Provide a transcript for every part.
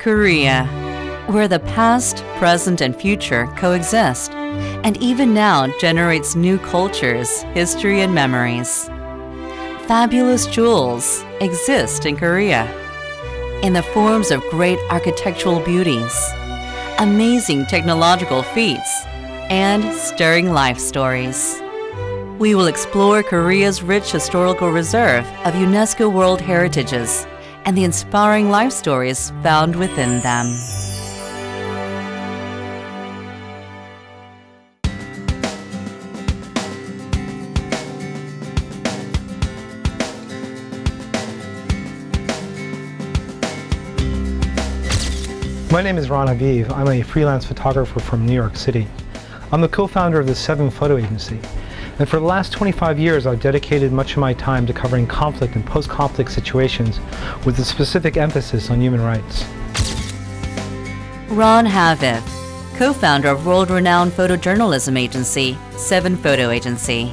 Korea, where the past, present, and future coexist, and even now generates new cultures, history, and memories. Fabulous jewels exist in Korea in the forms of great architectural beauties, amazing technological feats, and stirring life stories. We will explore Korea's rich historical reserve of UNESCO World Heritages and the inspiring life stories found within them. My name is Ron Haviv. I'm a freelance photographer from New York City. I'm the co-founder of the 7 Photo Agency. And for the last 25 years, I've dedicated much of my time to covering conflict and post-conflict situations with a specific emphasis on human rights. Ron Haviv, co-founder of world-renowned photojournalism agency, 7 Photo Agency.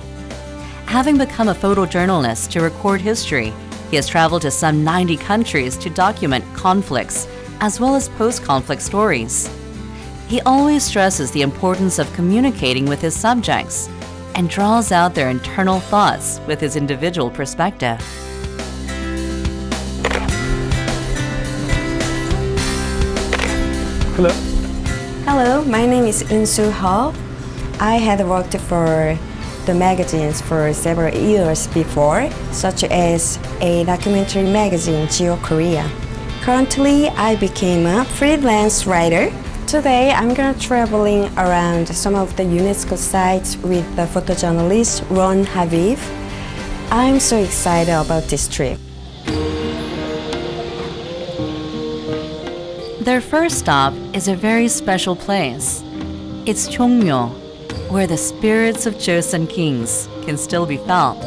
Having become a photojournalist to record history, he has traveled to some 90 countries to document conflicts, as well as post-conflict stories. He always stresses the importance of communicating with his subjects and draws out their internal thoughts with his individual perspective. Hello. Hello, my name is Insu Ho. I had worked for the magazines for several years before, such as a documentary magazine, Geo Korea. Currently, I became a freelance writer. Today, I'm gonna traveling around some of the UNESCO sites with the photojournalist Ron Haviv. I'm so excited about this trip. Their first stop is a very special place. It's Jongmyo, where the spirits of Joseon kings can still be felt.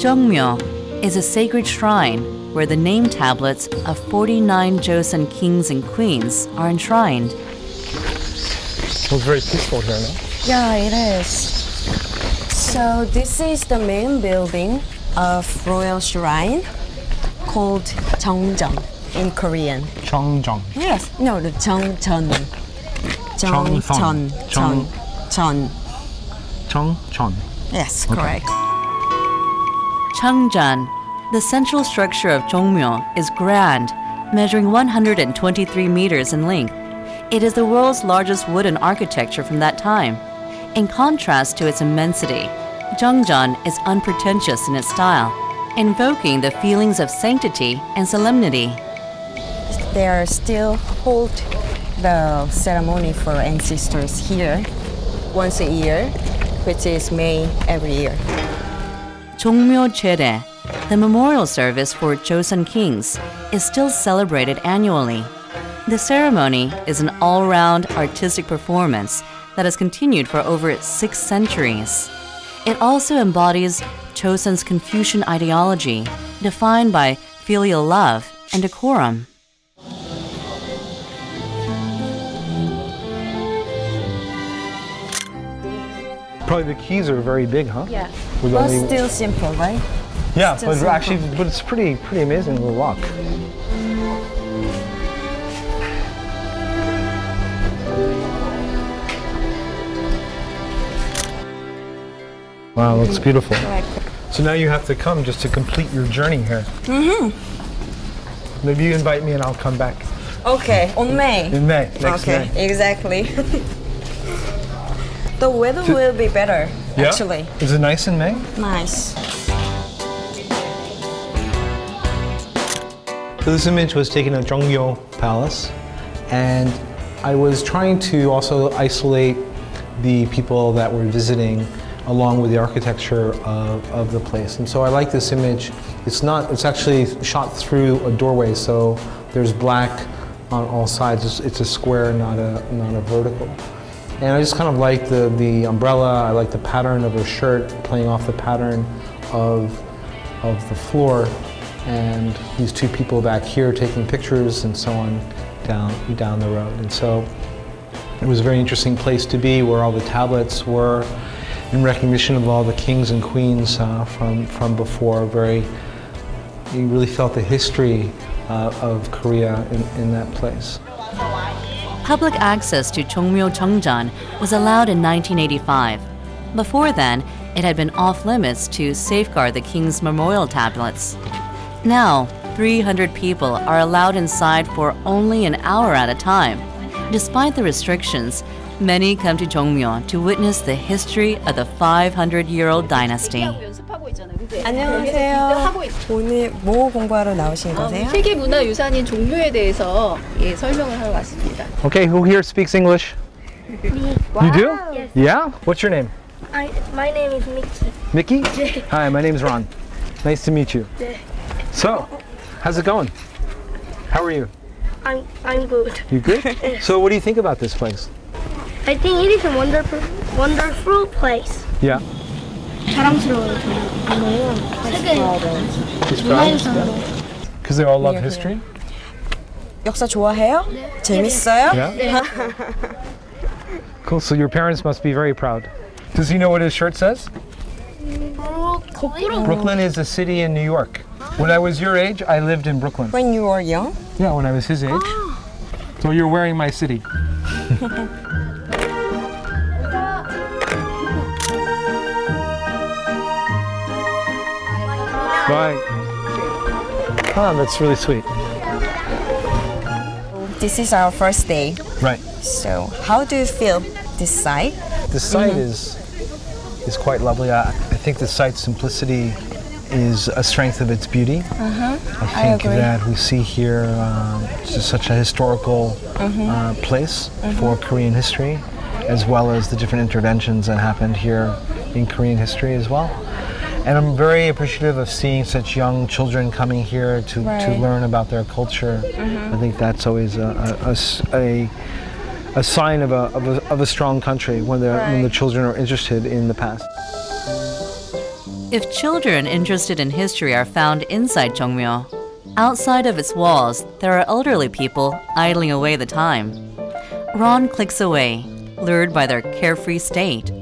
Jongmyo is a sacred shrine where the name tablets of 49 Joseon kings and queens are enshrined. Well, it's very peaceful here, no? Yeah, it is. So this is the main building of Royal Shrine called Jongjeon in Korean. Jongjeon. Yes. No, the Jongjeon. Jongjeon. Yes, Okay. correct. Changdeokgung, the central structure of Jongmyo, is grand, measuring 123 meters in length. It is the world's largest wooden architecture from that time. In contrast to its immensity, Jongjeon is unpretentious in its style, invoking the feelings of sanctity and solemnity. They are still hold the ceremony for ancestors here once a year, which is May every year. Jongmyo Jeode, the memorial service for Joseon kings, is still celebrated annually. The ceremony is an all-round artistic performance that has continued for over 6 centuries. It also embodies Joseon's Confucian ideology, defined by filial love and decorum. Probably the keys are very big, huh? Yeah. With But only- still simple, right? Yeah, still but simple. actually, but it's pretty amazing little lock. Wow, looks beautiful. Correct. So now you have to come just to complete your journey here. Mm-hmm. Maybe you invite me and I'll come back Okay, on May. in May, next Okay, May. exactly. The weather will be better, Yeah? actually. Is it nice in May? Nice. So this image was taken at Jongmyo Palace, and I was trying to also isolate the people that were visiting along with the architecture of the place. And so I like this image. It's actually shot through a doorway, so there's black on all sides. It's a square, not a vertical. And I just kind of like the umbrella. I like the pattern of her shirt, playing off the pattern of the floor. And these 2 people back here taking pictures and so on down the road. And so it was a very interesting place to be, where all the tablets were in recognition of all the kings and queens from before. You really felt the history of Korea in that place. Public access to Jongmyo Jeongjeon was allowed in 1985. Before then, it had been off limits to safeguard the king's memorial tablets. Now, 300 people are allowed inside for only an hour at a time. Despite the restrictions, many come to Jongmyo to witness the history of the 500-year-old dynasty. 안녕하세요. 오늘 뭐 공부하러 나오신 거세요? 세계문화유산인 종묘에 대해서 설명을 하러 왔습니다. Okay, who here speaks English? Me. You do? Yes. Yeah? What's your name? My name is Mickey. Mickey? Hi, my name's Ron. Nice to meet you. So, how's it going? How are you? I'm good. You good? So what do you think about this place? I think it is a wonderful place. Yeah. 자랑스러워요. Because they all love history? 역사 좋아해요? 재밌어요? Yeah? Cool, so your parents must be very proud. Does he know what his shirt says? Brooklyn is a city in New York. When I was your age, I lived in Brooklyn. When you were young? Yeah, when I was his age. So you're wearing my city. Bye. Oh, that's really sweet. This is our first day. Right. So, how do you feel this site? The site is quite lovely. I think the site's simplicity is a strength of its beauty. I think agree. that we see here just such a historical place for Korean history, as well as the different interventions that happened here in Korean history as well. And I'm very appreciative of seeing such young children coming here to learn about their culture. I think that's always a sign of a strong country when the children are interested in the past. If children interested in history are found inside Jongmyo, outside of its walls, there are elderly people idling away the time. Ron clicks away, lured by their carefree state.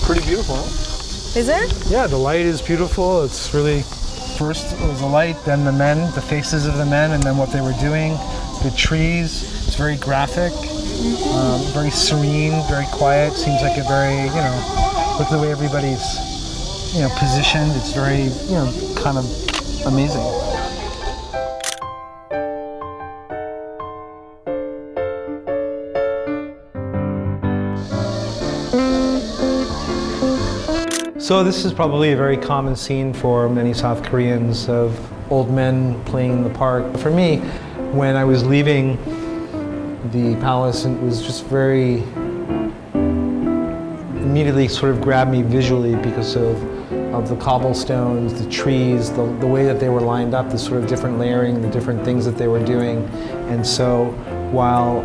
Pretty beautiful, huh? Is it? Yeah, the light is beautiful. It's really, first it was the light, then the men, the faces of the men, and then what they were doing. The trees, it's very graphic, very serene, very quiet. Seems like a very, look at the way everybody's, positioned. It's very, kind of amazing. So this is probably a very common scene for many South Koreans of old men playing in the park. For me, when I was leaving the palace, it was just very, immediately sort of grabbed me visually because of the cobblestones, the trees, the way that they were lined up, the sort of different layering, the different things that they were doing. And so while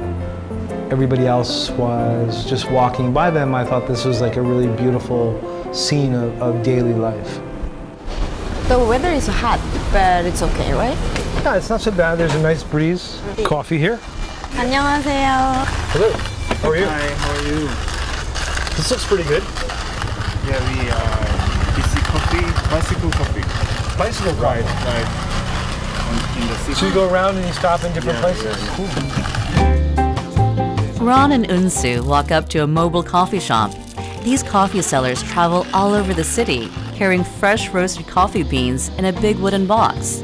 everybody else was just walking by them, I thought this was like a really beautiful scene of daily life. The weather is hot, but it's okay, right? Yeah, it's not so bad. There's a nice breeze. Coffee here. 안녕하세요. Hello. How are you? Hi, how are you? This looks pretty good. Yeah, we DC coffee, bicycle coffee. Bicycle Right, ride. right. In the city. So you go around and you stop in different places? Cool. Ron and Unsu walk up to a mobile coffee shop. These coffee sellers travel all over the city, carrying fresh roasted coffee beans in a big wooden box.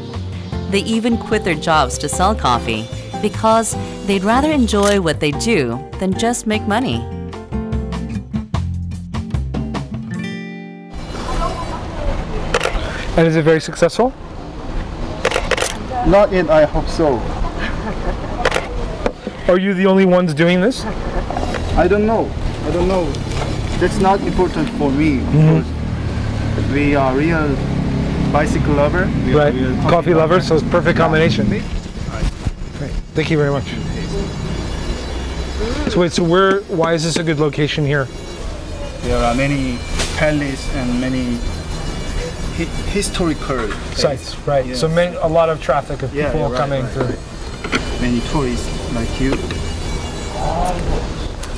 They even quit their jobs to sell coffee because they'd rather enjoy what they do than just make money. And is it very successful? Not yet, I hope so. Are you the only ones doing this? I don't know. That's not important for me because we are real bicycle lover. We are Right. real Coffee lovers, so it's perfect combination. Right. Great. Thank you very much. So wait, why is this a good location here? There are many palaces and many historical Sites, right. Yes. So a lot of traffic of Yeah, people right, coming right, through. right. Many tourists like you.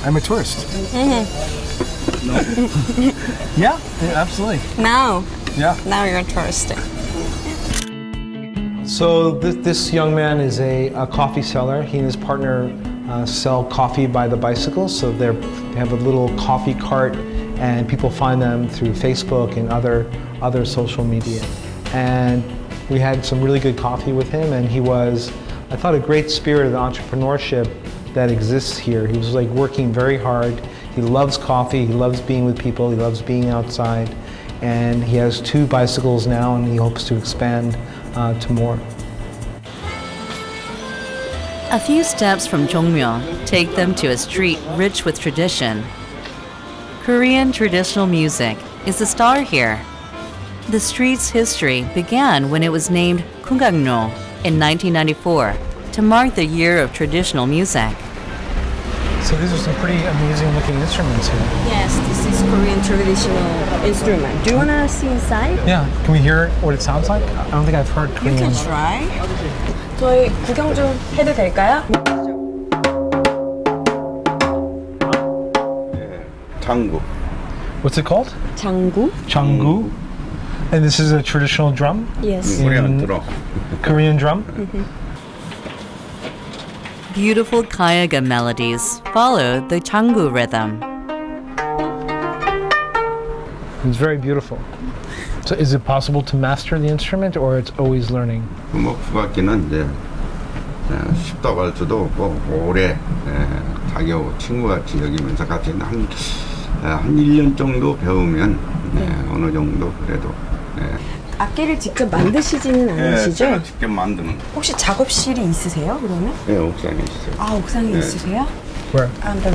I'm a tourist. No? Yeah, absolutely. Now, Yeah. Now you're thirsty. So this young man is a coffee seller. He and his partner sell coffee by the bicycle. So they have a little coffee cart, and people find them through Facebook and other social media. And we had some really good coffee with him, and he was, I thought, a great spirit of entrepreneurship that exists here. He was like working very hard. He loves coffee, he loves being with people, he loves being outside, and he has 2 bicycles now, and he hopes to expand to more. A few steps from Jongmyo take them to a street rich with tradition. Korean traditional music is the star here. The street's history began when it was named Kumgangno in 1994 to mark the year of traditional music. So these are some pretty amazing looking instruments here. Yes, this is Korean traditional instrument. Do you want to see inside? Yeah, can we hear what it sounds like? I don't think I've heard Korean. You can try. 저희 구경 좀 해도 될까요? 장구. What's it called? 장구. Changgu. And this is a traditional drum? Yes. Korean drum. Korean drum? Beautiful Kayaga melodies follow the Changgu rhythm. It's very beautiful. So is it possible to master the instrument, or it's always learning? 뭐 국악기는 이제 쉽다고 할 수도 없고 오래 자기하고 친구같이 여기면서 같이 한 1년 정도 배우면 어느 정도 그래도 악기를 직접 만드시지는 않으시죠? 제가 직접 만드는 혹시 작업실이 있으세요, 그러면? 네, 옥상에 있어요. 아, 옥상에 있으세요? Where? On the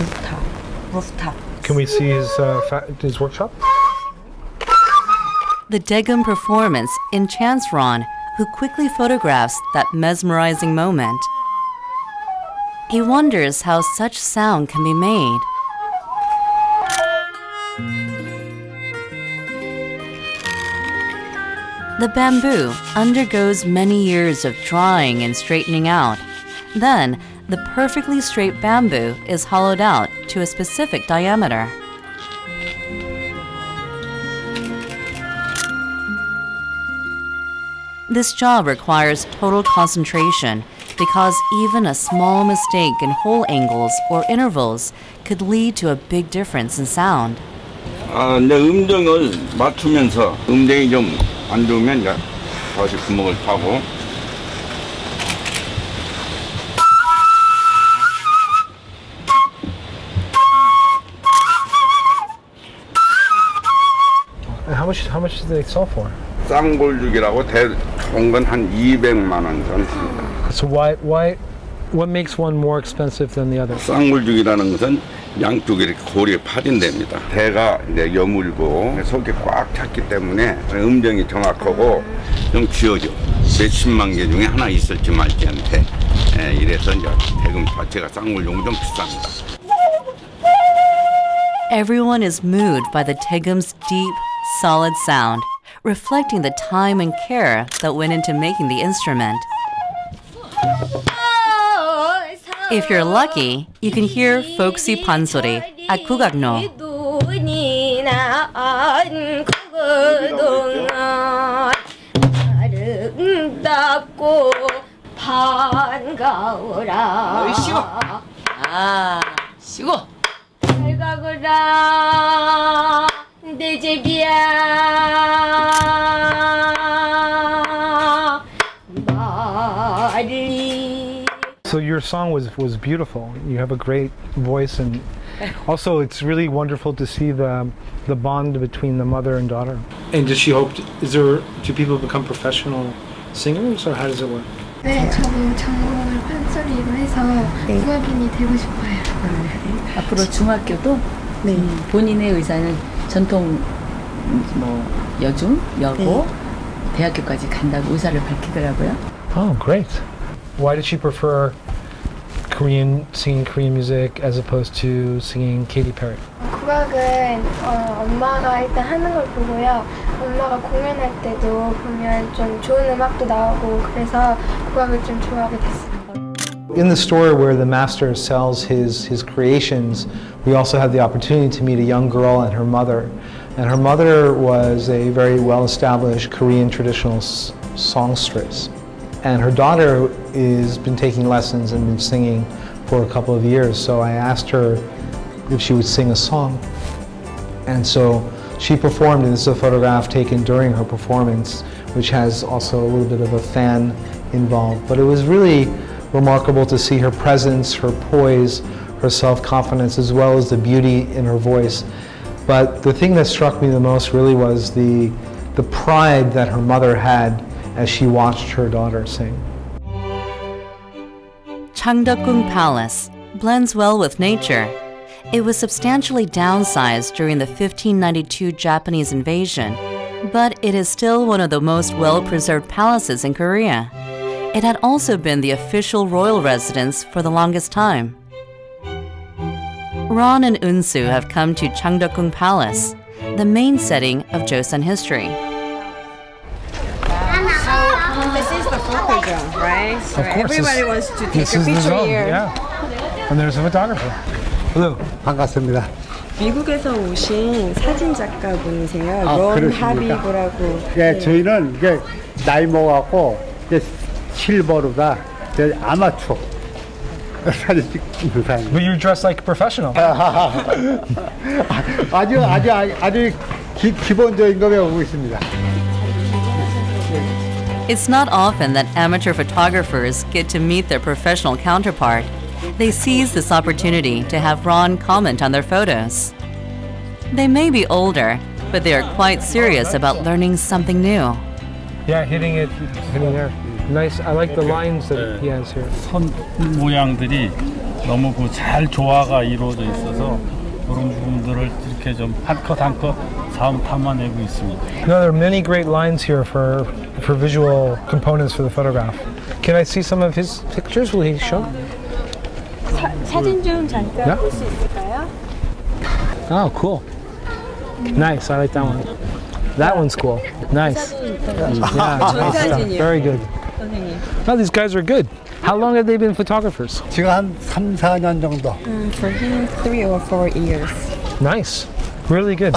rooftop. Can we see his workshop? The Daegum performance enchants Ron, who quickly photographs that mesmerizing moment. He wonders how such sound can be made. The bamboo undergoes many years of drying and straightening out. Then, the perfectly straight bamboo is hollowed out to a specific diameter. This job requires total concentration because even a small mistake in hole angles or intervals could lead to a big difference in sound. 내 음정을 맞추면서 음정이 좀 안 좋으면 이제 다시 구멍을 파고 How much do they sell for? 쌍골죽이라고 좋은 건 한 200만 원 전 합니다. So what makes one more expensive than the other? 쌍골죽이라는 것은 양쪽에 이렇게 골이 파진됩니다. 대가 이제 여물고 속이 꽉 찼기 때문에 음정이 정확하고 좀 쥐어져. 몇십만 개 중에 하나 있을지 말지 않대. 이래서 이제 대금 자체가 쌍골죽은 좀 비쌉니다. Everyone is moved by the Daegum's deep, solid sound, reflecting the time and care that went into making the instrument. If you're lucky, you can hear folksy pansori at Kugakno. So your song was beautiful. You have a great voice, and also it's really wonderful to see the bond between the mother and daughter. And does she hope? Do people become professional singers, or how does it work? 네, 저도 전공을 판소리로 해서 국악인이 되고 싶어요. 앞으로 중학교도 본인의 의사는 전통 여중, 여고, 대학교까지 간다고 의사를 밝히더라고요. Oh, great. Why did she prefer singing Korean music as opposed to singing Katy Perry? 국악은 엄마가 일단 하는 걸 보고요. 엄마가 공연할 때도 보면 좀 좋은 음악도 나오고 그래서 국악을 좀 좋아하게 됐어요. In the store where the master sells his creations, we also had the opportunity to meet a young girl and her mother And her mother was a very well-established Korean traditional songstress. And her daughter has been taking lessons and been singing for a couple of years. So I asked her if she would sing a song. And so she performed, and this is a photograph taken during her performance, which has also a little bit of a fan involved. But it was really remarkable to see her presence, her poise, her self-confidence, as well as the beauty in her voice. But the thing that struck me the most really was the pride that her mother had as she watched her daughter sing. Changdeokgung Palace blends well with nature. It was substantially downsized during the 1592 Japanese invasion, but it is still one of the most well-preserved palaces in Korea. It had also been the official royal residence for the longest time. Ron and Unsu have come to Changdeokgung Palace, the main setting of Joseon history. This is the photo zone, right? So Of course, everybody wants to take this a is the picture zone, here. yeah. And there's a photographer. Hello. 반갑습니다. 미국에서 오신 사진 작가분이세요. 아, 런 그러십니까? 하비브라고. 예, 저희는 이제 나이 먹어갖고 이제 실버로다 이제 아마추어 사진 찍는 사람. But you're dressed like a professional. 아주 기본적인 거 배우고 있습니다. It's not often that amateur photographers get to meet their professional counterpart. They seize this opportunity to have Ron comment on their photos. They may be older, but they are quite serious about learning something new. Yeah, hitting there. Nice. I like the lines that he has here. 선 모양들이 너무 잘 조화가 이루어져 있어서 그런 부분들을 이렇게 좀 한 컷 한 컷 담아내고 있습니다. No, there are many great lines here for visual components for the photograph. Can I see some of his pictures? Will he show? 사진 좀 잠깐 Yeah? 볼 수 있을까요? Oh, cool. Nice. I like that one. That one's cool. Nice. Yeah, nice stuff. Very good. No, these guys are good. How long have they been photographers? 지금 한 3, 4년 정도. For him, 3 or 4 years. Nice. Really good.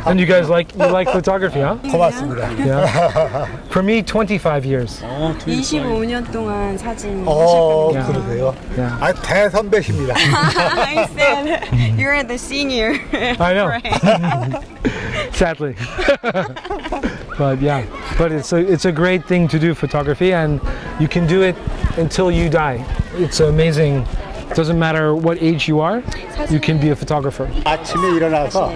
And you guys like photography, huh? 고맙습니다. Yeah. For me, 25 years. 25년 동안 사진 Yeah. 그러세요? Yeah. 아, 대선배십니다. I said, you're the senior. I know. Sadly. But yeah, but it's a great thing to do, photography, and you can do it until you die. It's amazing. It doesn't matter what age you are, you can be a photographer. 아침에 일어나서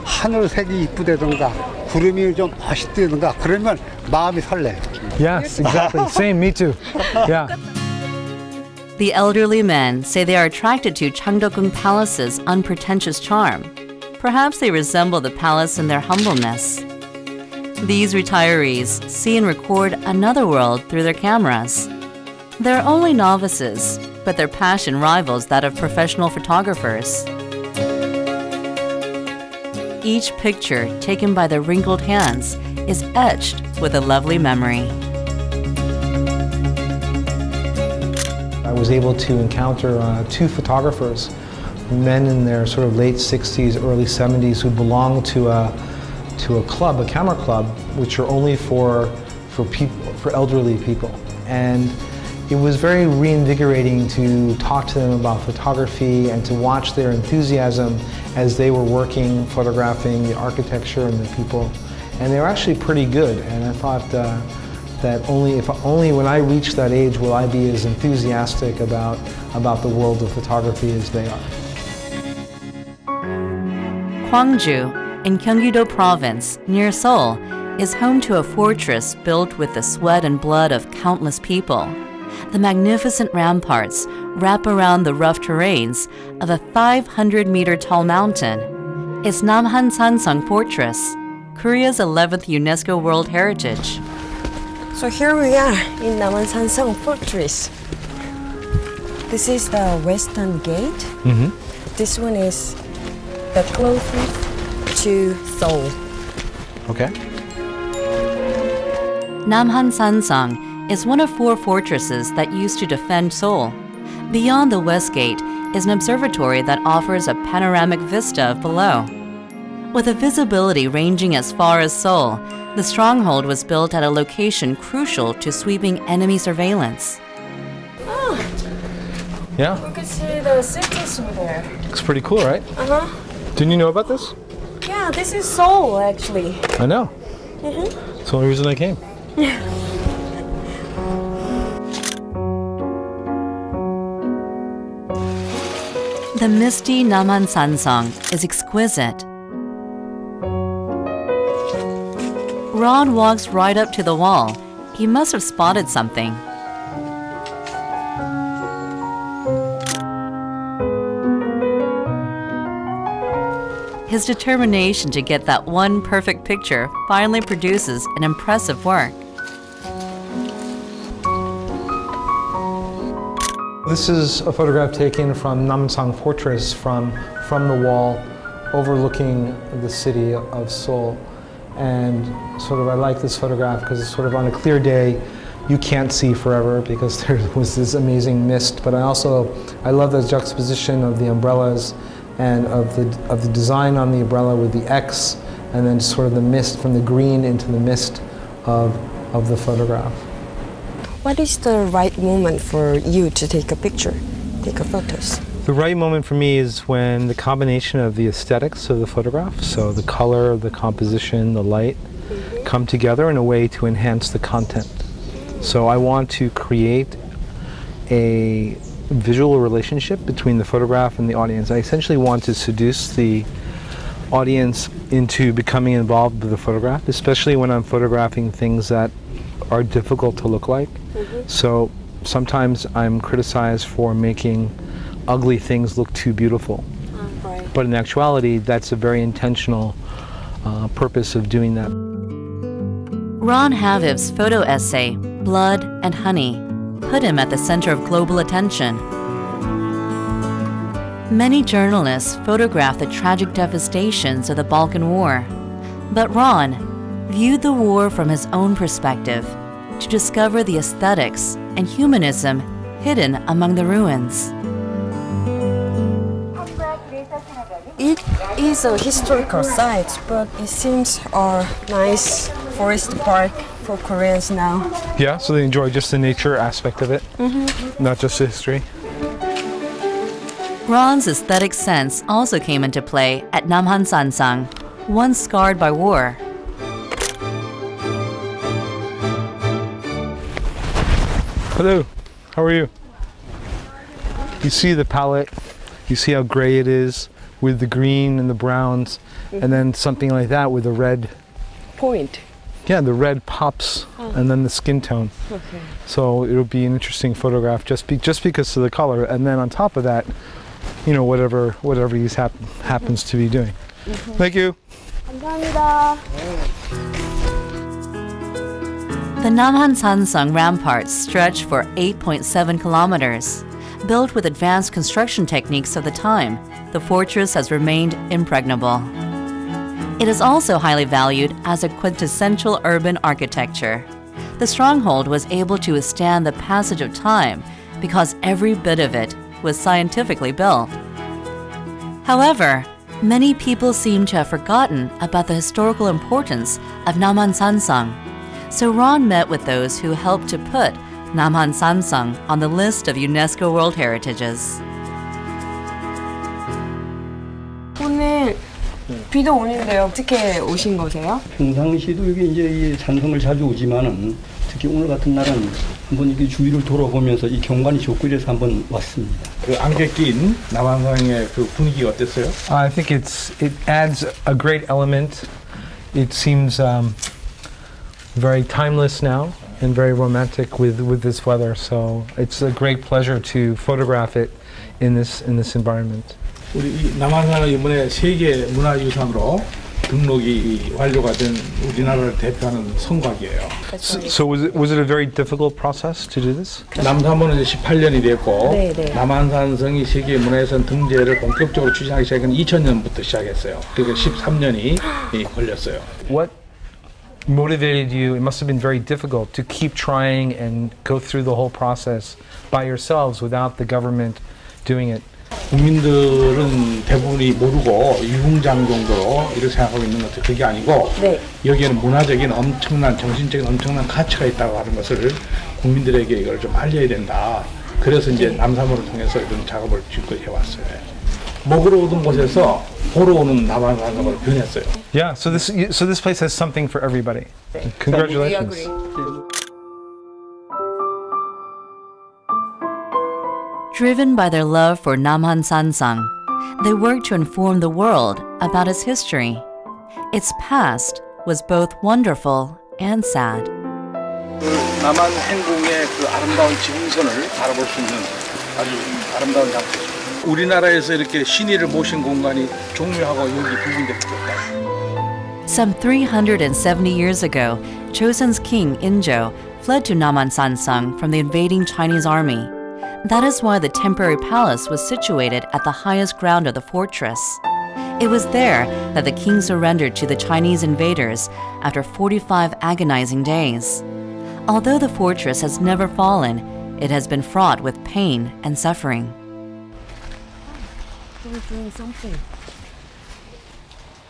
하늘색이 이쁘다든가 구름이 좀 멋있다든가 그러면 마음이 설레요. Yes, exactly. Same, me too. Yeah. The elderly men say they are attracted to Changdeokgung Palace's unpretentious charm. Perhaps they resemble the palace in their humbleness. These retirees see and record another world through their cameras. They're only novices, but their passion rivals that of professional photographers. Each picture taken by their wrinkled hands is etched with a lovely memory. I was able to encounter 2 photographers, men in their sort of late 60s, early 70s, who belong to a club, a camera club, which are only for elderly people. And it was very reinvigorating to talk to them about photography and to watch their enthusiasm as they were working, photographing the architecture and the people. And they were actually pretty good. And I thought that only when I reach that age will I be as enthusiastic about the world of photography as they are. Gwangju, in Gyeonggi-do Province, near Seoul, is home to a fortress built with the sweat and blood of countless people. The magnificent ramparts wrap around the rough terrains of a 500-meter-tall mountain. It's Namhansanseong Fortress, Korea's 11th UNESCO World Heritage. So here we are in Namhansanseong Fortress. This is the western gate. This one is the closest to Seoul. Okay. Namhansanseong is one of 4 fortresses that used to defend Seoul. Beyond the west gate is an observatory that offers a panoramic vista of below. With a visibility ranging as far as Seoul, the stronghold was built at a location crucial to sweeping enemy surveillance. Yeah? We can see the cities from there. It's pretty cool, right? Uh-huh. Didn't you know about this? Yeah, this is Seoul, actually. I know. Mm-hmm. That's the only reason I came. The misty Namhansanseong is exquisite. Ron walks right up to the wall. He must have spotted something. His determination to get that one perfect picture finally produces an impressive work. This is a photograph taken from Namhansanseong Fortress from the wall overlooking the city of Seoul. And sort of I like this photograph because it's sort of on a clear day you can't see forever because there was this amazing mist, but I love the juxtaposition of the umbrellas and of the design on the umbrella with the X and then sort of the mist from the green into the mist of the photograph. What is the right moment for you to take a picture, take a photos? The right moment for me is when the combination of the aesthetics of the photograph, so the color, the composition, the light, come together in a way to enhance the content. So I want to create a visual relationship between the photograph and the audience. I essentially want to seduce the audience into becoming involved with the photograph, especially when I'm photographing things that are difficult to look like. So sometimes I'm criticized for making ugly things look too beautiful. Right. But in actuality, that's a very intentional purpose of doing that. Ron Haviv's photo essay, Blood and Honey, put him at the center of global attention. Many journalists photographed the tragic devastations of the Balkan War, but Ron viewed the war from his own perspective to discover the aesthetics and humanism hidden among the ruins. It is a historical site, but it seems a nice forest park for Koreans now. Yeah, so they enjoy just the nature aspect of it, not just the history. Ron's aesthetic sense also came into play at Namhansanseong, once scarred by war. Hello, how are you? You see the palette, you see how gray it is with the green and the browns, and then something like that with the red. Point. Yeah, the red pops, and then the skin tone. Okay. So it'll be an interesting photograph just because of the color, and then on top of that, you know, whatever he happens to be doing. Thank you. 감사합니다. The Namhansanseong ramparts stretch for 8.7 kilometers. Built with advanced construction techniques of the time, the fortress has remained impregnable. It is also highly valued as a quintessential urban architecture. The stronghold was able to withstand the passage of time because every bit of it was scientifically built. However, many people seem to have forgotten about the historical importance of Namhansanseong. So Ron met with those who helped to put Namhansanseong on the list of UNESCO World Heritages. 오늘 비도 오는데 어떻게 오신 거세요? 평상시도 여기 이제 이 산성을 자주 오지만은 특히 오늘 같은 날은 한번 이렇게 주위를 돌아보면서 이 경관이 좋고 이래서 한번 왔습니다. 그 안개 낀 남한성의 그 분위기 어땠어요? I think it adds a great element. It seems very timeless now and very romantic with this weather. So it's a great pleasure to photograph it in this environment. 우리 이 남한산은 이번에 세계 문화유산으로 등록이 완료가 된 우리나라를 대표하는 성곽이에요. So was it a very difficult process to do this? 남산문은 이제 18년이 됐고 네. 남한산성이 세계 문화유산 등재를 본격적으로 추진하기 시작한 2000년부터 시작했어요. 그러니까 13년이 걸렸어요. What motivated you? It must have been very difficult to keep trying and go through the whole process by yourselves without the government doing it. 국민들은 대부분이 모르고 유흥장 정도로 이렇게 생각하고 있는 것도 그게 아니고 네. 여기에는 문화적인 엄청난 정신적인 엄청난 가치가 있다고 하는 것을 국민들에게 이걸 좀 알려야 된다. 그래서 이제 남사모를 통해서 이런 작업을 지금까지 해왔어요. 먹으러 오던 곳에서 보러 오는 남한산성으로 변했어요. Yeah, so this place has something for everybody. Congratulations. Driven by their love for Namhansanseong, they worked to inform the world about its history. Its past was both wonderful and sad. 남한 행궁의 그 아름다운 지붕선을 바라볼 수 있는 아주 아름다운 장소죠. 우리나라에서 이렇게 신의를 모신 공간이 종묘하고 여기 두 군데 있다. Some 370 years ago, Joseon's king Injo fled to Namhansanseong from the invading Chinese army. That is why the temporary palace was situated at the highest ground of the fortress. It was there that the king surrendered to the Chinese invaders after 45 agonizing days. Although the fortress has never fallen, it has been fraught with pain and suffering.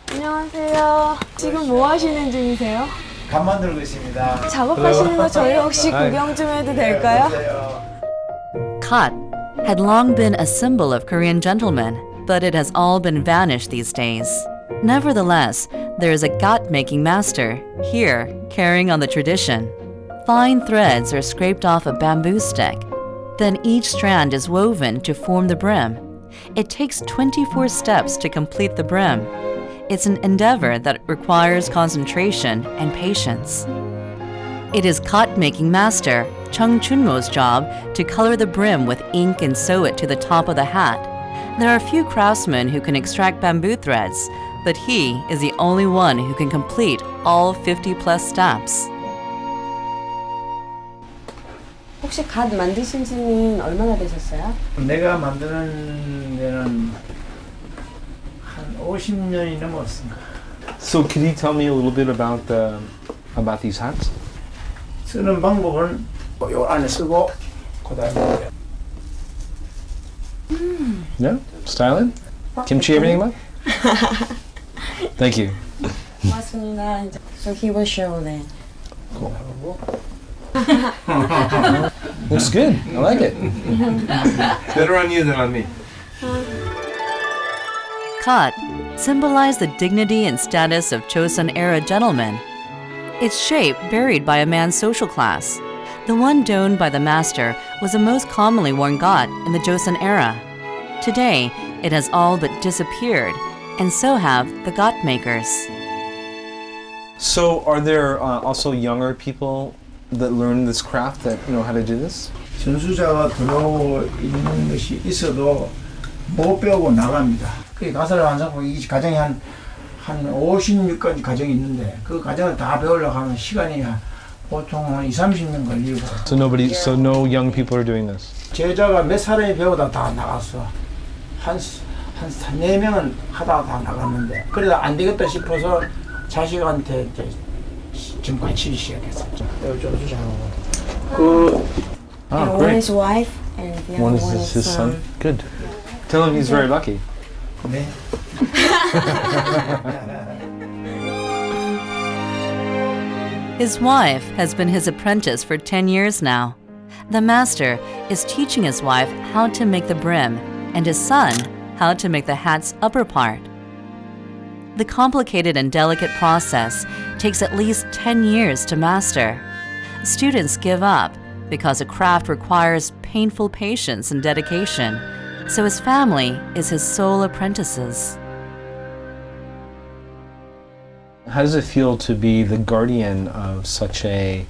안녕하세요. 지금 뭐 하시는 중이세요? 간 만들고 있습니다. 작업하시는 거 저희 혹시 구경 좀 해도 될까요? Kat had long been a symbol of Korean gentlemen, but it has all been vanished these days. Nevertheless, there is a gat-making master here carrying on the tradition. Fine threads are scraped off a bamboo stick. Then each strand is woven to form the brim. It takes 24 steps to complete the brim. It's an endeavor that requires concentration and patience. It is gat-making master Chung Chunmo's job to color the brim with ink and sew it to the top of the hat. There are few craftsmen who can extract bamboo threads, but he is the only one who can complete all 50+ steps. 혹시 갓 만드신 지는 얼마나 되셨어요? 내가 만드는 데는 한 50년이 넘었습니다. So could you tell me a little bit about these hats? 쓰는 방법은 요 안에 쓰고 그다음에 Yeah, styling. Kimchi, everything about? Thank you. 고맙습니다. So he will show that. Cool. Looks good. I like it. Better on you than on me. Kat symbolized the dignity and status of Joseon-era gentlemen. Its shape varied by a man's social class. The one donned by the master was the most commonly worn gat in the Joseon-era. Today, it has all but disappeared, and so have the gat makers. So are there also younger people that learn this craft that know how to do this? 전수자가 들어있는 것이 있어도 못 배우고 나갑니다. 그 가설을 완성하고 이 가정이 한 56가지 가정이 있는데 그 가정을 다 배우려고 하면 시간이 보통 한 20-30년 걸리고. So no young people are doing this. 제자가 몇 사람이 배우다 다 나갔어. 한 4명은 하다가 다 나갔는데 그러다 안 되겠다 싶어서 자식한테 이제 좀 가르치기 시작했어. One is wife and the one other is his son. Good. Tell him he's very lucky. 네. His wife has been his apprentice for 10 years now. The master is teaching his wife how to make the brim and his son how to make the hat's upper part. The complicated and delicate process takes at least 10 years to master. Students give up because the craft requires painful patience and dedication, so his family is his sole apprentices. How does it feel to be the guardian of such a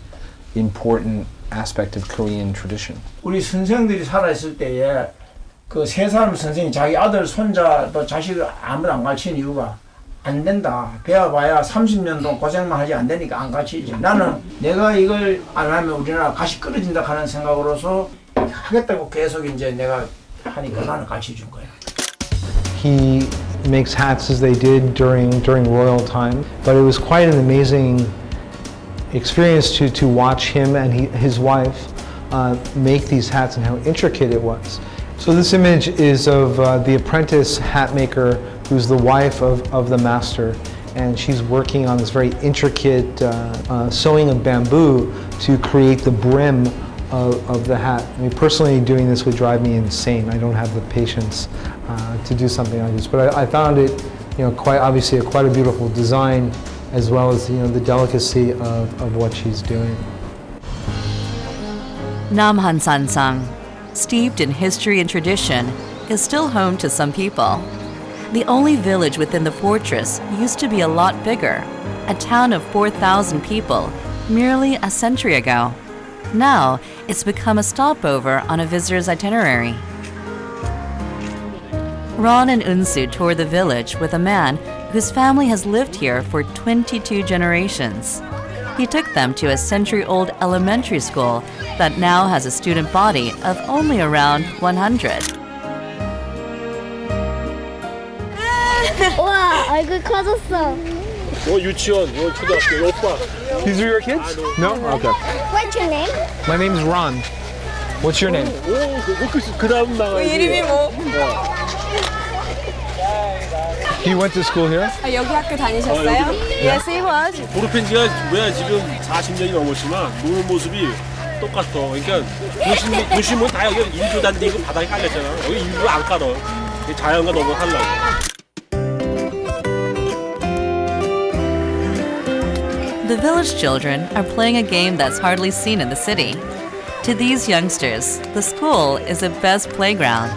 important aspect of Korean tradition? 우리 선생들이 살아있을 때에 그 세 사람 선생이 자기 아들, 손자, 또 자식을 아무도 안 가르치는 이유가 안 된다. 배워봐야 30년 동안 고생만 하지 안 되니까 안 가르치지. 나는 내가 이걸 안 하면 우리나라 가시 끊어진다 하는 생각으로서 하겠다고 계속 이제 내가 하니까 나는 가르쳐 준 거야. He makes hats as they did during royal time, but it was quite an amazing experience to watch him and his wife make these hats and how intricate it was. So this image is of the apprentice hat maker who's the wife of the master, and she's working on this very intricate sewing of bamboo to create the brim of the hat. I mean, personally, doing this would drive me insane. I don't have the patience to do something like this, but I found it, quite obviously quite a beautiful design, as well as the delicacy of what she's doing. Namhansanseong, steeped in history and tradition, is still home to some people. The only village within the fortress used to be a lot bigger, a town of 4,000 people, merely a century ago. Now, it's become a stopover on a visitor's itinerary. Ron and Unsu toured the village with a man whose family has lived here for 22 generations. He took them to a century-old elementary school that now has a student body of only around 100. 와, 얼굴 커졌어. 유치원, 초등학교, 오빠. These are your kids? No? Okay. What's your name? My name is Ron. What's your name? 그 다음 나가야지. 이름이 뭐? You went to school here? 여기 학교 다니셨어요? Yes, it was. 보르펜 지가 왜 지금 40년이 넘었지만 노는 모습이 똑같아. 그러니까 도심은 다 여기 인조단지 이거 바닥에 깔렸잖아. 여기 일부러 안 깔아. 자연과 너무 하려고. The village children are playing a game that's hardly seen in the city. To these youngsters, the school is the best playground.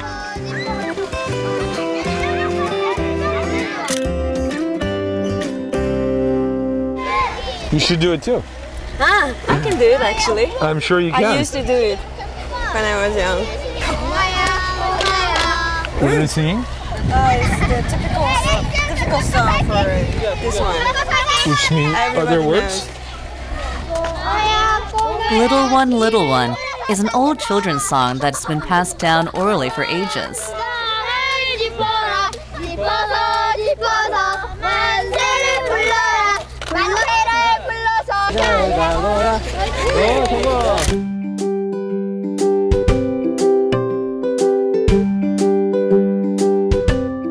You should do it too. I can do it actually. I'm sure you can. I used to do it when I was young. What are you singing? It's the typical song for this one. Which means, are there words? Little One is an old children's song that's been passed down orally for ages.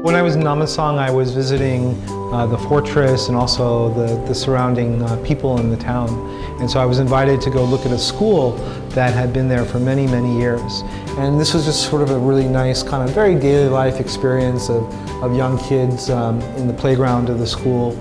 When I was in Namhansanseong, I was visiting the fortress and also the surrounding people in the town. And so I was invited to go look at a school that had been there for many, many years. And this was just sort of a really nice, kind of very daily life experience of young kids in the playground of the school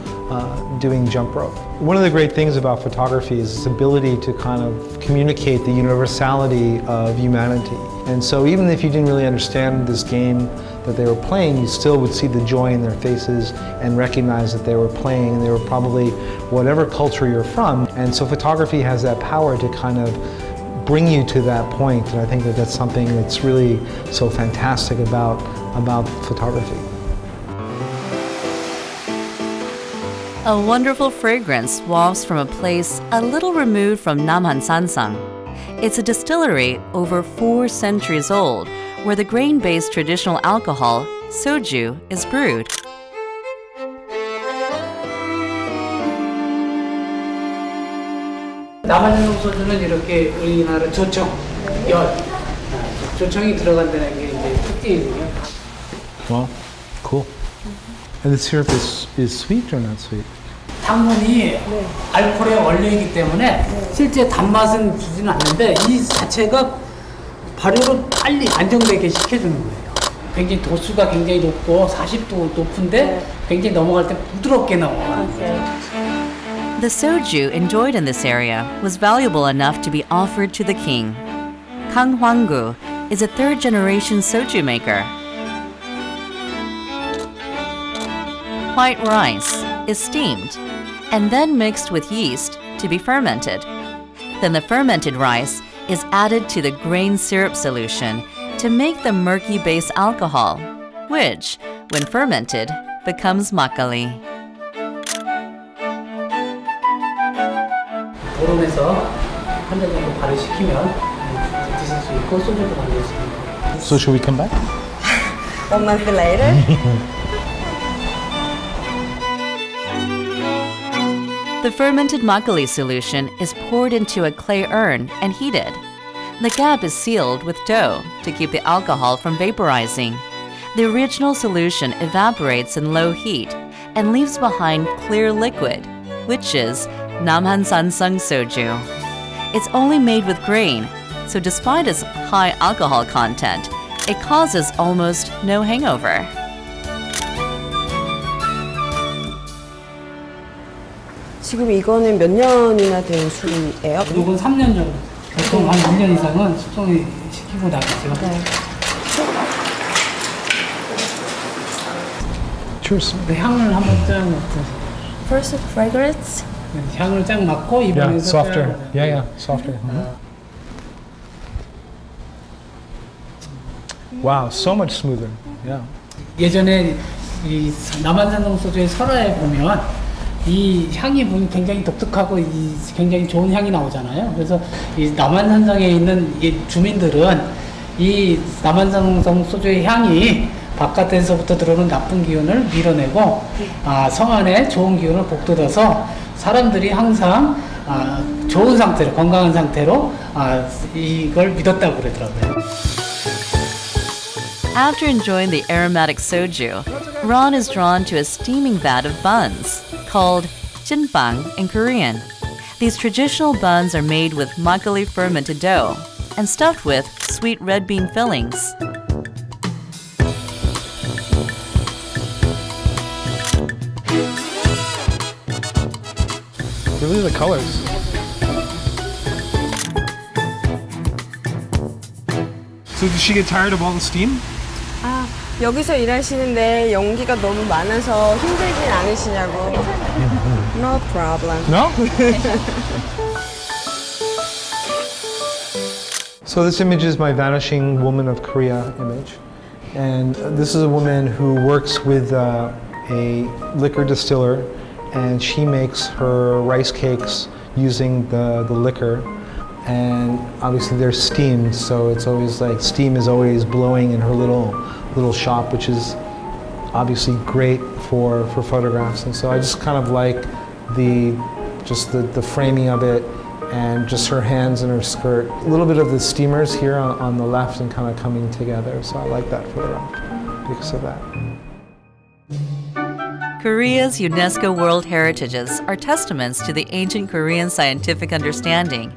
doing jump rope. One of the great things about photography is its ability to kind of communicate the universality of humanity. And so even if you didn't really understand this game that they were playing, you still would see the joy in their faces and recognize that they were playing, and they were probably whatever culture you're from. And so photography has that power to kind of bring you to that point, and I think that that's something that's really so fantastic about photography. A wonderful fragrance wafts from a place a little removed from Namhansanseong. It's a distillery over 4 centuries old, where the grain-based traditional alcohol, soju, is brewed. 남한산성 소주는 이렇게 우리나라 조청, 조청이 들어간다는 게 이제 특징이고요. Well, cool. And the syrup is sweet or not sweet? 당분이 알코올의 원료이기 때문에 실제 단맛은 주지는 않는데 이 자체가 발효를 빨리 안정되게 시켜주는 거예요. 굉장히 도수가 굉장히 높고 40도 높은데 굉장히 넘어갈 때 부드럽게 넘어가요. The soju enjoyed in this area was valuable enough to be offered to the king. Kang Hwang-gu is a 3rd-generation soju maker. White rice is steamed and then mixed with yeast to be fermented. Then the fermented rice is added to the grain syrup solution to make the murky base alcohol, which, when fermented, becomes makgeolli. 보름에서 한 달 정도 발효시키면 드실 수 있고 소주도 만들 수 있고. So should we come back? 1 month later. The fermented makgeolli solution is poured into a clay urn and heated. The gap is sealed with dough to keep the alcohol from vaporizing. The original solution evaporates in low heat and leaves behind clear liquid, which is Namhansanseong soju. It's only made with grain, so despite its high alcohol content, it causes almost no hangover. 지금 이거는 몇 년이나 된 술이에요? 이건 3년 정도. 보통 한 1년 이상은 숙성이 시키고 나가죠. 네. Cheers. 향을 한번 쫙 맡아서. First fragrance. 향을 쫙 맡고 입안에서. Yeah, softer. Yeah, softer. Wow, so much smoother. Yeah. 예전에 이 남한산성 소주의 설화에 보면 이 향이 굉장히 독특하고 굉장히 좋은 향이 나오잖아요. 그래서 이 남한산성에 있는 이 주민들은 이 남한산성 소주의 향이 바깥에서부터 들어오는 나쁜 기운을 밀어내고 성 안에 좋은 기운을 북돋아서 사람들이 항상 좋은 상태로 건강한 상태로 이걸 믿었다고 그러더라고요. After enjoying the aromatic soju, Ron is drawn to a steaming vat of buns, called jinbang in Korean. These traditional buns are made with makgeolli fermented dough and stuffed with sweet red bean fillings. Really, the colors. So did she get tired of all the steam? 여기서 일하시는데 연기가 너무 많아서 힘들진 않으시냐고. No problem. No? So this image is my Vanishing Woman of Korea image. And this is a woman who works with a liquor distiller, and she makes her rice cakes using the liquor. And obviously they're steamed, so it's always like steam is always blowing in her little shop, which is obviously great for photographs. And so I just kind of like the framing of it, and just her hands and her skirt. A little bit of the steamers here on the left and kind of coming together. So I like that photograph because of that. Korea's UNESCO World Heritages are testaments to the ancient Korean scientific understanding.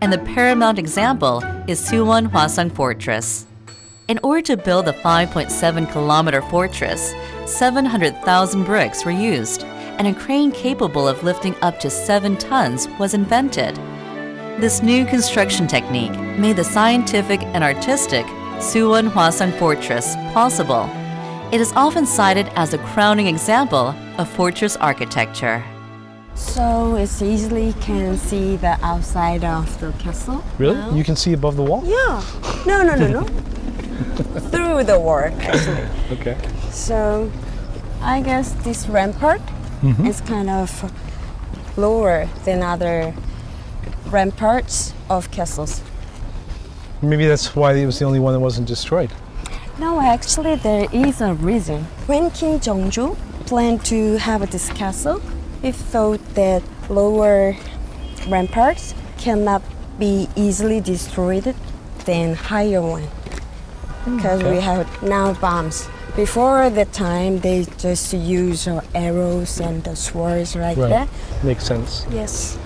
And the paramount example is Suwon Hwaseong Fortress. In order to build the 5.7-kilometer fortress, 700,000 bricks were used, and a crane capable of lifting up to 7 tons was invented. This new construction technique made the scientific and artistic Suwon Hwaseong Fortress possible. It is often cited as the crowning example of fortress architecture. So it's easily can see the outside of the castle. Really? Now? You can see above the wall? Yeah. No. Through the wall, actually. Okay. So I guess this rampart is kind of lower than other ramparts of castles. Maybe that's why it was the only one that wasn't destroyed. No, actually there is a reason. When King Jongjo planned to have this castle, he thought that lower ramparts cannot be easily destroyed than higher one. Because we have now bombs. Before the time, they just use arrows and the swords like that. Makes sense. Yes.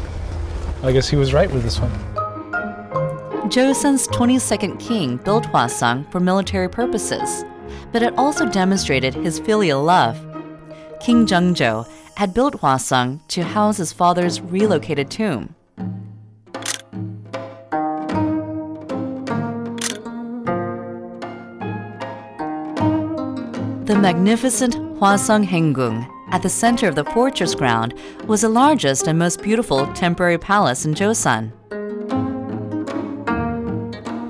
I guess he was right with this one. Joseon's 22nd king built Hwaseong for military purposes, but it also demonstrated his filial love. King Jongjo had built Hwaseong to house his father's relocated tomb. The magnificent Hwaseong Haengung at the center of the fortress ground was the largest and most beautiful temporary palace in Joseon.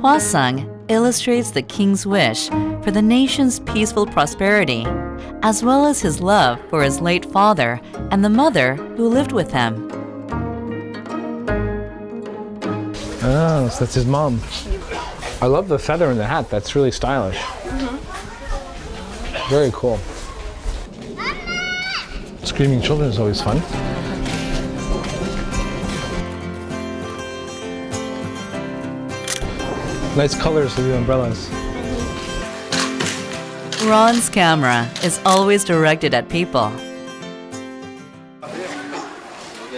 Hwaseong illustrates the king's wish for the nation's peaceful prosperity, as well as his love for his late father and the mother who lived with him. Oh, so that's his mom. I love the feather in the hat. That's really stylish. Very cool. Screaming children is always fun. Nice colors for the umbrellas. Ron's camera is always directed at people.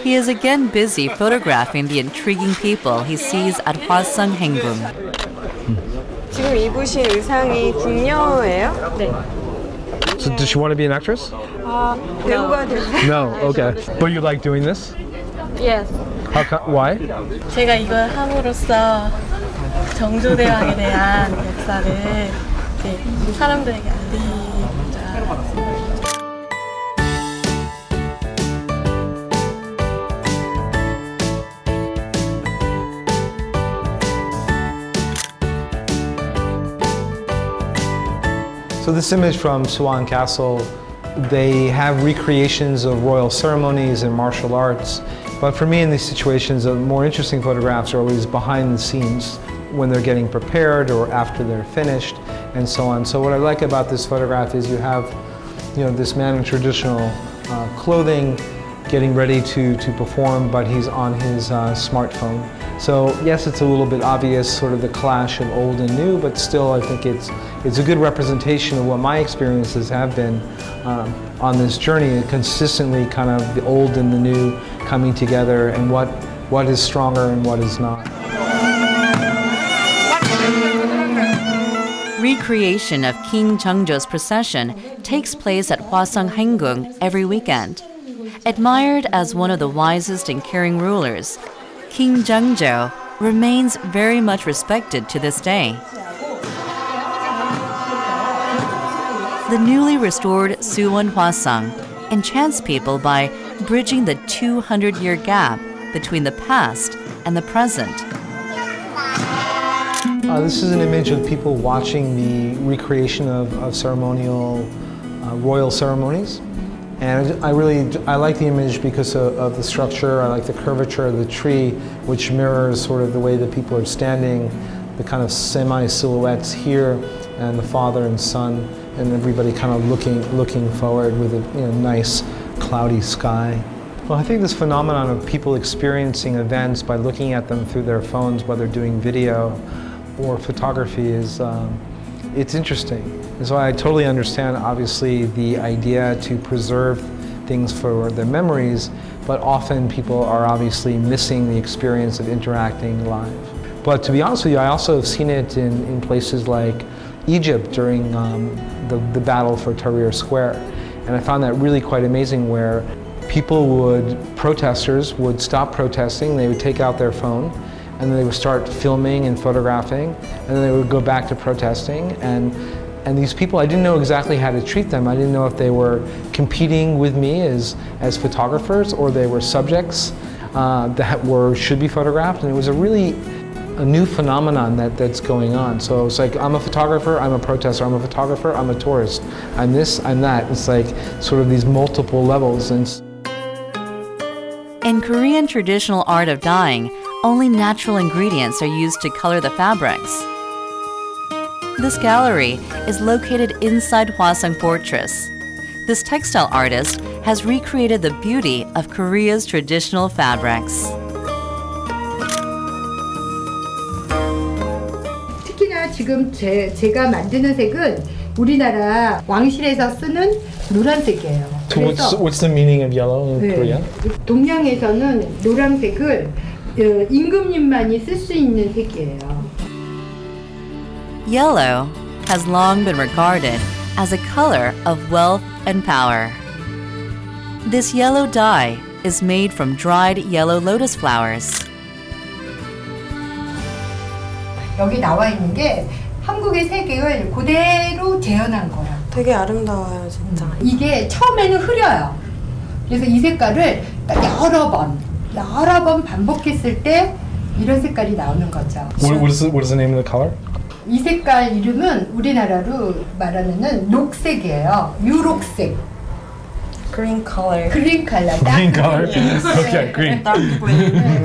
He is again busy photographing the intriguing people he sees at Hwaseong Hengung. 지금 입으신 의상이 궁녀예요? 네. So does she want to be an actress? 배우가 되세요? No, okay. But you like doing this? Yes. Why? 제가 이걸 함으로써 정조대왕에 대한 역사를 이제 사람들에게 알리고자 했습니다. So this image from Suwon Castle, they have recreations of royal ceremonies and martial arts. But for me in these situations, the more interesting photographs are always behind the scenes when they're getting prepared or after they're finished and so on. So what I like about this photograph is you have this man in traditional clothing getting ready to perform, but he's on his smartphone. So yes, it's a little bit obvious, sort of the clash of old and new, but still I think it's a good representation of what my experiences have been on this journey, consistently kind of the old and the new coming together and what is stronger and what is not. Recreation of King Jeongjo's procession takes place at Hwaseong Hengung every weekend. Admired as one of the wisest and caring rulers, King Jeongjo remains very much respected to this day. The newly restored Suwon Hwaseong enchants people by bridging the 200-year gap between the past and the present. This is an image of people watching the recreation of ceremonial royal ceremonies. And I like the image because of the structure. I like the curvature of the tree, which mirrors sort of the way that people are standing, the kind of semi-silhouettes here, and the father and son, and everybody kind of looking forward with a nice cloudy sky. Well, I think this phenomenon of people experiencing events by looking at them through their phones, whether doing video or photography, is it's interesting. And so I totally understand, obviously, the idea to preserve things for their memories, but often people are obviously missing the experience of interacting live. But to be honest with you, I also have seen it in places like Egypt during the battle for Tahrir Square. And I found that really quite amazing, where protesters would stop protesting, they would take out their phone, and then they would start filming and photographing, and then they would go back to protesting. And these people, I didn't know exactly how to treat them. I didn't know if they were competing with me as photographers, or they were subjects that should be photographed. And it was a new phenomenon that's going on. So it's like, I'm a photographer, I'm a protester, I'm a photographer, I'm a tourist, I'm this, I'm that. It's like sort of these multiple levels. In Korean traditional art of dyeing, only natural ingredients are used to color the fabrics. This gallery is located inside Hwaseong Fortress. This textile artist has recreated the beauty of Korea's traditional fabrics. 특히나 지금 제가 만드는 색은 우리나라 왕실에서 쓰는 노란색이에요. So what's the meaning of yellow in Korea? 동양에서는 노란색을 임금님만이 쓸 수 있는 색이에요. Yellow has long been regarded as a color of wealth and power. This yellow dye is made from dried yellow lotus flowers. 여기 나와 있는 게 한국의 색을 그대로 재현한 거야. 되게 아름다워요, 진짜. 이게 처음에는 흐려요. 그래서 이 색깔을 여러 번 반복했을 때 이런 색깔이 나오는 거죠. What is the name of the color? 이 색깔 이름은 우리나라로 말하면은 녹색이에요. 유록색. Green color. Green color. Green color. Okay, green.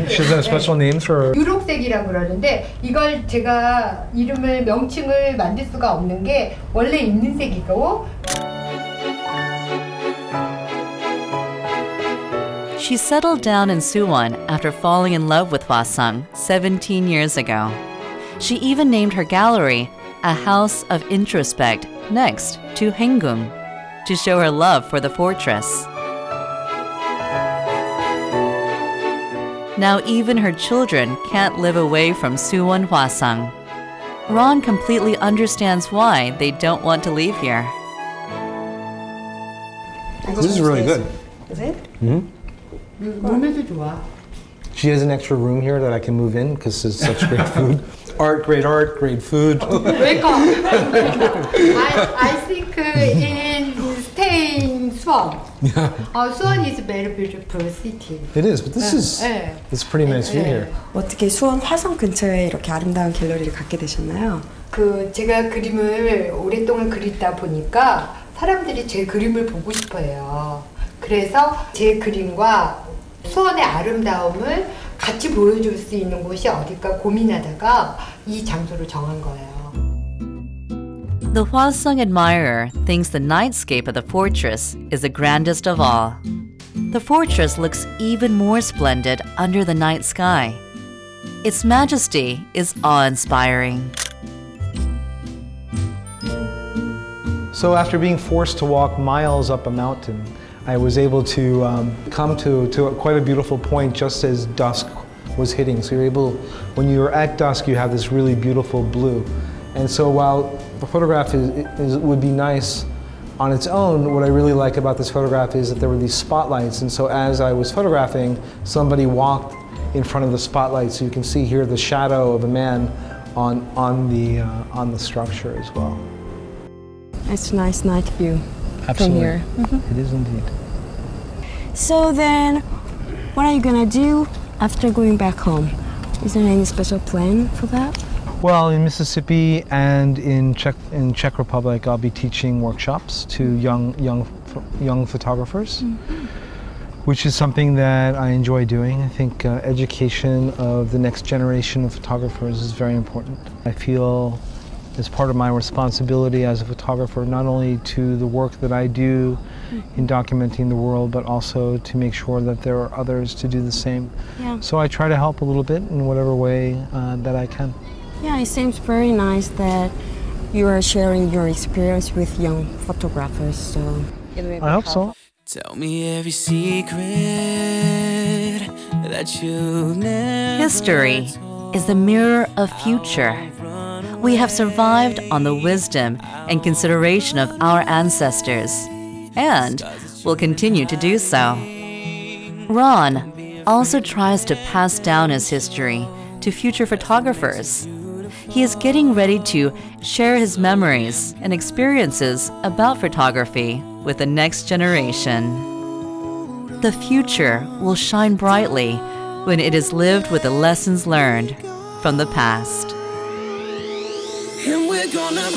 She's got a special name for. 유록색이라고 그러는데 이걸 제가 이름을 명칭을 만들 수가 없는 게 원래 있는 색이고. She settled down in Suwon after falling in love with Hwaseong 17 years ago. She even named her gallery a house of introspect next to Haengung to show her love for the fortress. Now even her children can't live away from Suwon Hwaseong. Ron completely understands why they don't want to leave here. This is really good. Is it? 몸에도 좋아. She has an extra room here that I can move in because it's such great food. Art, great food. Welcome. I think in stay in Suwon. Yeah. Suwon is a very beautiful city. It is, but this is it's pretty nice view here. 어떻게 수원 화성 근처에 이렇게 아름다운 갤러리를 갖게 되셨나요? 제가 그림을 오랫동안 그리다 보니까 사람들이 제 그림을 보고 싶어해요. 그래서 제 그림과 수원의 아름다움을 같이 보여줄 수 있는 곳이 어딜까 고민하다가 이 장소를 정한 거예요. The Hwaseong admirer thinks the nightscape of the fortress is the grandest of all. The fortress looks even more splendid under the night sky. Its majesty is awe-inspiring. So after being forced to walk miles up a mountain, I was able to come to quite a beautiful point just as dusk was hitting. So you're able, when you're at dusk, you have this really beautiful blue. And so while the photograph would be nice on its own, what I really like about this photograph is that there were these spotlights. And so as I was photographing, somebody walked in front of the spotlight. So you can see here the shadow of a man on the structure as well. It's a nice night view. Absolutely. From here. It is indeed. So then, what are you gonna do after going back home? Is there any special plan for that? Well, in Mississippi and in Czech Republic, I'll be teaching workshops to young photographers, which is something that I enjoy doing. I think education of the next generation of photographers is very important. I feel as part of my responsibility as a photographer, not only to the work that I do in documenting the world, but also to make sure that there are others to do the same. Yeah. So I try to help a little bit in whatever way that I can. Yeah, it seems very nice that you are sharing your experience with young photographers. So I hope so. Tell me every secret that you never History is the mirror of future. We have survived on the wisdom and consideration of our ancestors, and will continue to do so. Ron also tries to pass down his history to future photographers. He is getting ready to share his memories and experiences about photography with the next generation. The future will shine brightly when it is lived with the lessons learned from the past. and we're gonna